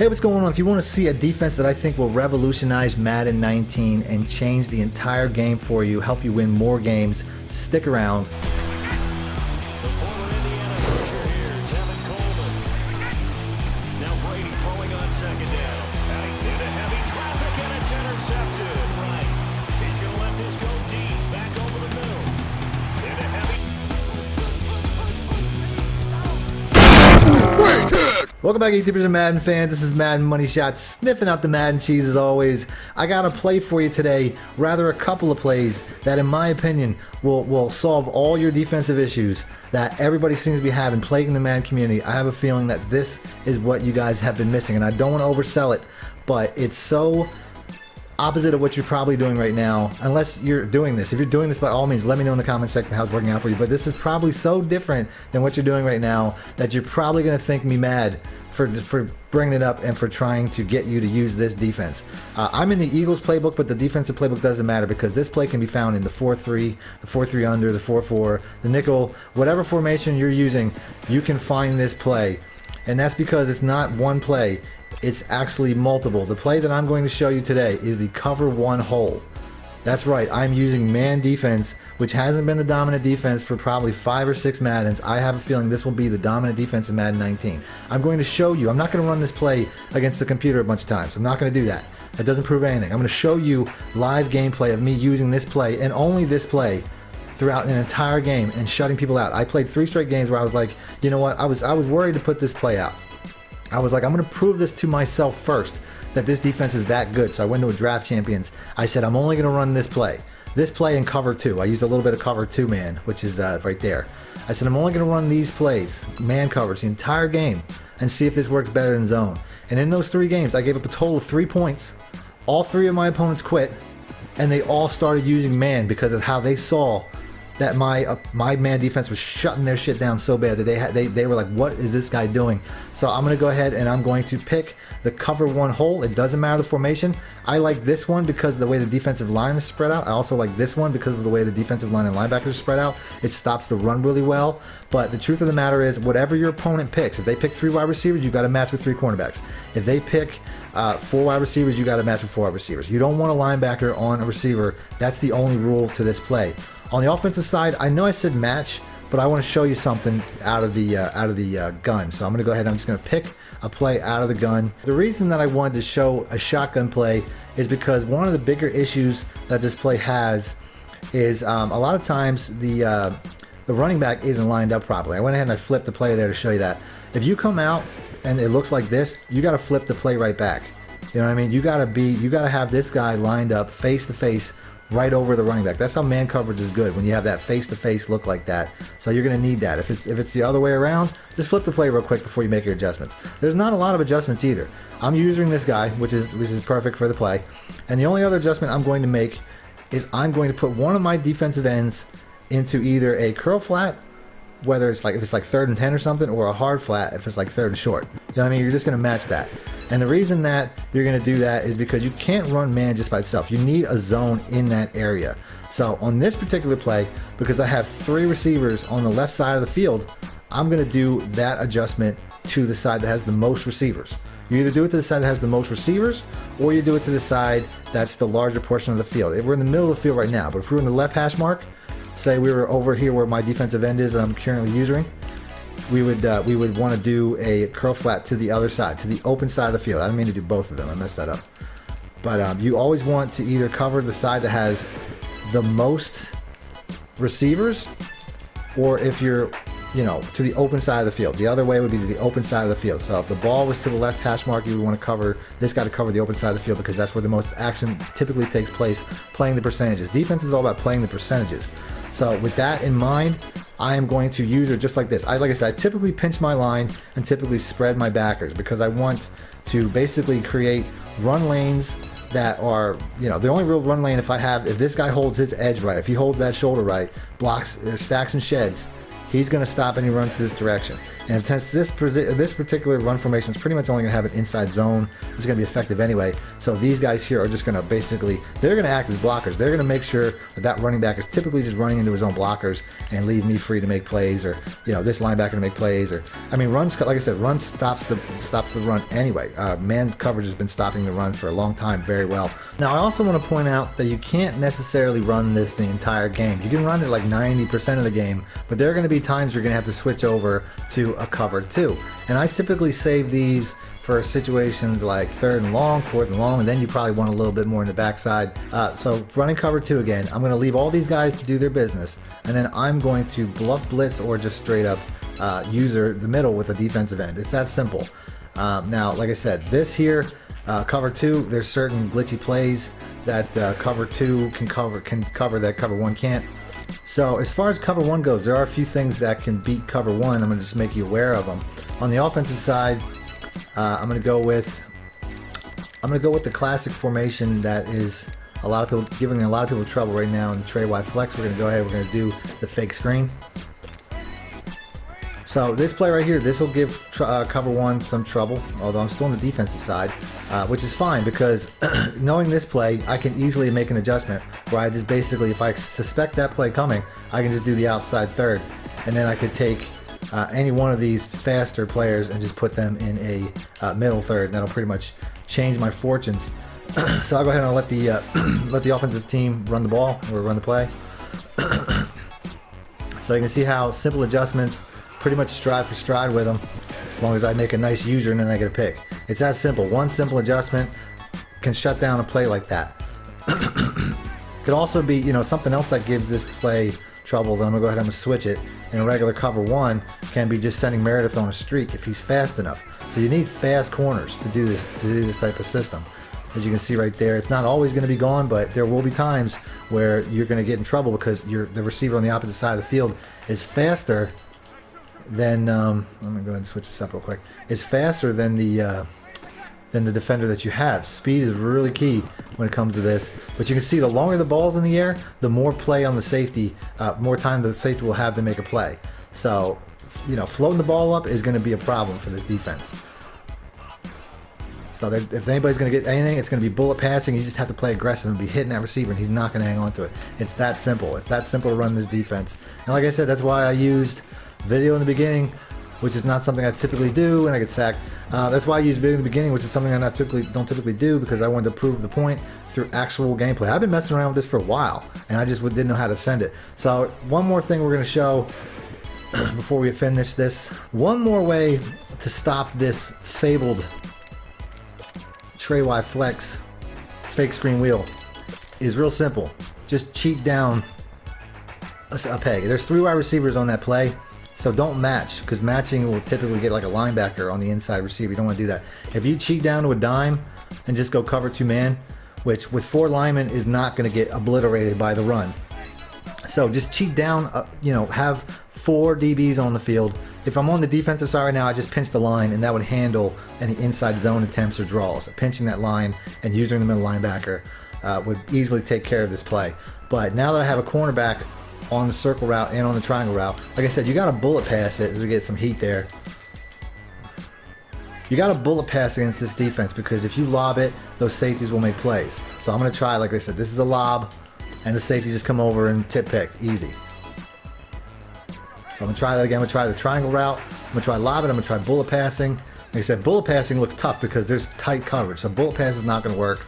Hey, what's going on? If you want to see a defense that I think will revolutionize Madden 19 and change the entire game for you, help you win more games, stick around. Welcome back, YouTubers and Madden fans. This is Madden Money Shot, sniffing out the Madden cheese as always. I got a play for you today, rather a couple of plays that in my opinion will solve all your defensive issues that everybody seems to be having plaguing the Madden community. I have a feeling that this is what you guys have been missing, and I don't want to oversell it, but it's so opposite of what you're probably doing right now, unless you're doing this. If you're doing this, by all means, let me know in the comment section how it's working out for you. But this is probably so different than what you're doing right now that you're probably going to think me mad for bringing it up and for trying to get you to use this defense. I'm in the Eagles playbook, but the defensive playbook doesn't matter because this play can be found in the 4-3, the 4-3 under, the 4-4, the nickel, whatever formation you're using, you can find this play. And that's because it's not one play. It's actually multiple. The play that I'm going to show you today is the cover one hole. That's right, I'm using man defense, which hasn't been the dominant defense for probably 5 or 6 Maddens. I have a feeling this will be the dominant defense in Madden 19. I'm going to show you. I'm not going to run this play against the computer a bunch of times. I'm not going to do that. That doesn't prove anything. I'm going to show you live gameplay of me using this play and only this play throughout an entire game and shutting people out. I played 3 straight games where I was like, you know what, I was worried to put this play out. I was like, I'm going to prove this to myself first, that this defense is that good. So I went to a draft champions. I said, I'm only going to run this play in cover 2. I used a little bit of cover 2 man, which is right there. I said, I'm only going to run these plays, man covers, the entire game, and see if this works better than zone. And in those 3 games, I gave up a total of 3 points. All 3 of my opponents quit, and they all started using man because of how they saw that my man defense was shutting their shit down so bad that they were like, what is this guy doing? So I'm going to go ahead and I'm going to pick the cover one hole. It doesn't matter the formation. I like this one because of the way the defensive line is spread out. I also like this one because of the way the defensive line and linebackers are spread out. It stops the run really well. But the truth of the matter is, whatever your opponent picks, if they pick 3 wide receivers, you got to match with 3 cornerbacks. If they pick 4 wide receivers, you got to match with 4 wide receivers. You don't want a linebacker on a receiver. That's the only rule to this play. On the offensive side, I know I said match, but I want to show you something out of the gun. So I'm going to go ahead and I'm just going to pick a play out of the gun. The reason that I wanted to show a shotgun play is because one of the bigger issues that this play has is a lot of times the running back isn't lined up properly. I went ahead and I flipped the play there to show you that. If you come out and it looks like this, you got to flip the play right back. You know what I mean? You got to have this guy lined up face to face right over the running back. That's how man coverage is good, when you have that face-to-face look like that. So you're going to need that. If it's the other way around, just flip the play real quick before you make your adjustments. There's not a lot of adjustments either. I'm using this guy, which is perfect for the play. And the only other adjustment I'm going to make is I'm going to put one of my defensive ends into either a curl flat, whether it's like if it's like 3rd and 10 or something, or a hard flat if it's like 3rd and short. You know what I mean? You're just going to match that. And the reason that you're going to do that is because you can't run man just by itself. You need a zone in that area. So on this particular play, because I have 3 receivers on the left side of the field, I'm going to do that adjustment to the side that has the most receivers. You either do it to the side that has the most receivers, or you do it to the side that's the larger portion of the field. If we're in the middle of the field right now, but if we're in the left hash mark, say we were over here where my defensive end is that I'm currently using, we would want to do a curl flat to the other side, to the open side of the field. I didn't mean to do both of them. I messed that up. But you always want to either cover the side that has the most receivers, or if you're, to the open side of the field. The other way would be to the open side of the field. So if the ball was to the left hash mark, you would want to cover this guy to cover the open side of the field, because that's where the most action typically takes place, playing the percentages. Defense is all about playing the percentages. So with that in mind, I am going to use it just like this. Like I said, I typically pinch my line and typically spread my backers because I want to basically create run lanes that are, the only real run lane if this guy holds his edge right, if he holds that shoulder right, blocks, stacks and sheds, he's going to stop any runs to this direction. And since this particular run formation is pretty much only going to have an inside zone, it's going to be effective anyway. So these guys here are just going to basically, they're going to act as blockers. They're going to make sure that that running back is typically just running into his own blockers and leave me free to make plays, or this linebacker to make plays, or I mean runs. Like I said, run stops the run anyway. Man coverage has been stopping the run for a long time very well. Now I also want to point out that you can't necessarily run this the entire game. You can run it like 90% of the game, but there are going to be times you're going to have to switch over to a cover 2. And I typically save these for situations like 3rd and long, 4th and long, and then you probably want a little bit more in the backside. So running cover 2 again, I'm going to leave all these guys to do their business, and then I'm going to bluff blitz or just straight up use the middle with a defensive end. It's that simple. Now, like I said, this here, cover 2, there's certain glitchy plays that cover 2 can cover that cover 1 can't. So as far as cover 1 goes, there are a few things that can beat cover 1. I'm going to just make you aware of them. On the offensive side, I'm going to go with the classic formation that is giving a lot of people trouble right now in the tray wide flex. We're going to go ahead. We're going to do the fake screen. So this play right here, this will give cover 1 some trouble, although I'm still on the defensive side, which is fine because knowing this play, I can easily make an adjustment where I just basically, if I suspect that play coming, I can just do the outside third, and then I could take any one of these faster players and just put them in a middle third, and that'll pretty much change my fortunes. So I'll go ahead and I'll let the offensive team run the ball or run the play. So you can see how simple adjustments, pretty much stride for stride with them, as long as I make a nice user and then I get a pick. It's that simple. One simple adjustment can shut down a play like that. Could also be, something else that gives this play troubles. I'm gonna go ahead and I'm gonna switch it. In a regular cover 1 can be just sending Meredith on a streak if he's fast enough. So you need fast corners to do this type of system. As you can see right there, it's not always going to be gone, but there will be times where you're going to get in trouble because the receiver on the opposite side of the field is faster than let me go ahead and switch this up real quick. Is faster than the defender that you have. Speed is really key when it comes to this. But you can see the longer the ball's in the air, the more play on the safety, more time the safety will have to make a play. So, floating the ball up is going to be a problem for this defense. So if anybody's going to get anything, it's going to be bullet passing. You just have to play aggressive and be hitting that receiver, and he's not going to hang on to it. It's that simple. It's that simple to run this defense. And like I said, that's why I used video in the beginning, which is not something I typically do, and I get sacked. That's why I use video in the beginning, which is something I don't typically do, because I wanted to prove the point through actual gameplay. I've been messing around with this for a while, and I just didn't know how to send it. So one more thing we're going to show before we finish this. One more way to stop this fabled tray wide flex fake screen wheel is real simple. Just cheat down a peg. There's 3 wide receivers on that play, so don't match, because matching will typically get like a linebacker on the inside receiver. You don't want to do that. If you cheat down to a dime and just go cover 2 man, which with 4 linemen is not going to get obliterated by the run. So just cheat down, have 4 DBs on the field. If I'm on the defensive side right now, I just pinch the line, and that would handle any inside zone attempts or draws. Pinching that line and using the middle linebacker would easily take care of this play. But now that I have a cornerback on the circle route and on the triangle route, like I said, you got to bullet pass it to get some heat there. You got to bullet pass against this defense, because if you lob it, those safeties will make plays. So I'm going to try, like I said, this is a lob, and the safety just come over and tip pick, easy. So I'm going to try that again. I'm going to try the triangle route. I'm going to try lobbing. I'm going to try bullet passing. Like I said, bullet passing looks tough because there's tight coverage. So bullet pass is not going to work.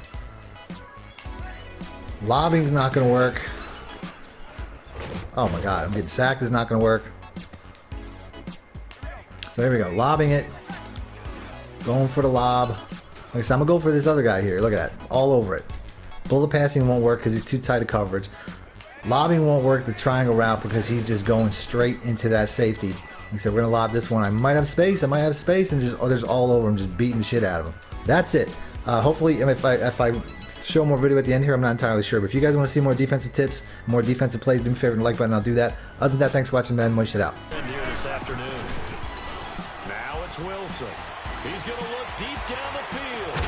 Lobbing is not going to work. Oh my God, I'm getting sacked. Is not going to work. So there we go. Lobbing it. Going for the lob. Like I said, I'm going to go for this other guy here. Look at that. All over it. Bullet passing won't work because he's too tight of coverage. Lobbing won't work the triangle route because he's just going straight into that safety. Like I said, we're going to lob this one. I might have space, and just there's all over him, just beating the shit out of him. That's it. Hopefully, if I show more video at the end here, I'm not entirely sure. But if you guys want to see more defensive tips, more defensive plays, do me a favor and like button, I'll do that. Other than that, thanks for watching, man. Money shit out. Here this afternoon. Now it's Wilson. He's going to look deep down the field.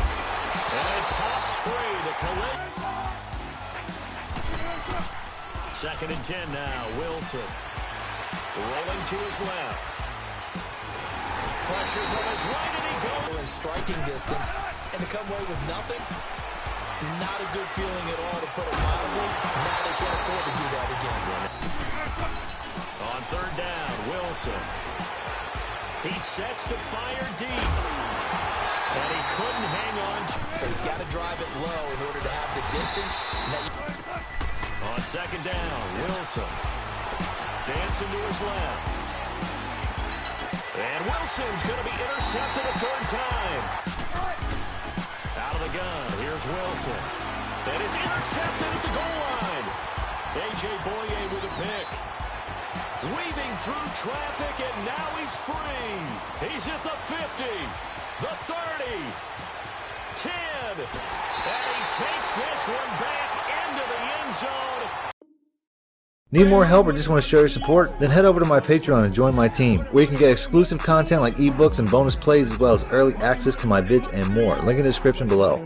And it pops free to collect. 2nd and 10 now, Wilson. Rolling to his left. Pressure from his right, and he goes. In striking distance, and to come away with nothing, not a good feeling at all, to put it mildly. Now they can't afford to do that again. On third down, Wilson. He sets to fire deep. And he couldn't hang on. So he's got to drive it low in order to have the distance. On second down, Wilson. Dancing to his left. And Wilson's going to be intercepted a third time. Out of the gun, here's Wilson. And it's intercepted at the goal line. A.J. Boye with a pick. Weaving through traffic, and now he's free. He's at the 50, the 30, 10. And he takes this one back into the end zone. Need more help or just want to show your support? Then head over to my Patreon and join my team, where you can get exclusive content like ebooks and bonus plays, as well as early access to my vids and more. Link in the description below.